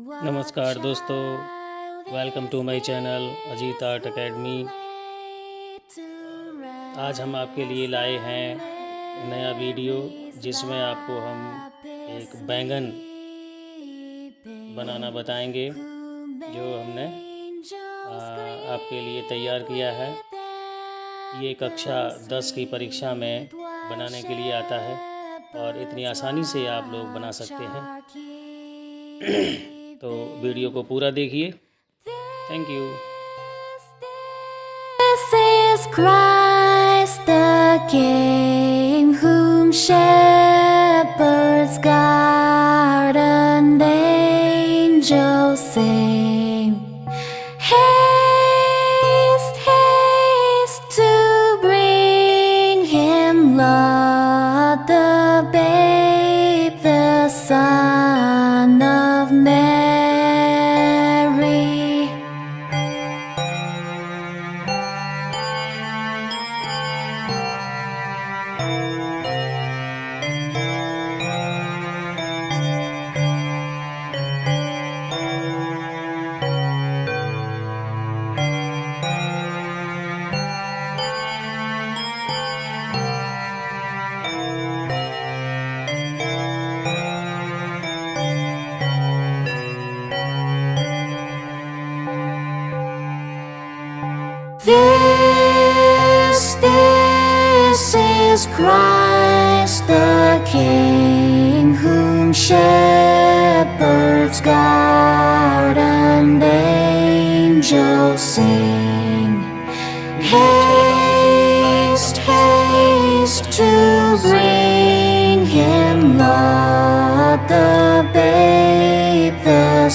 नमस्कार दोस्तों, welcome to my channel Ajit art academy. आज हम आपके लिए लाए हैं नया वीडियो जिसमें आपको हम एक बैंगन बनाना बताएंगे जो हमने आपके लिए तैयार किया है। ये कक्षा 10 की परीक्षा में बनाने के लिए आता है और इतनी आसानी से आप लोग बना सकते हैं। तो वीडियो को पूरा देखिए। Thank you. This is Christ the King, whom shepherds guard and angels sing. Haste, haste to bring him, Lord, the babe, the Son of Mary. This is Christ the King, whom shepherds guard and angels sing. Haste, haste to bring him, Lord, the babe, the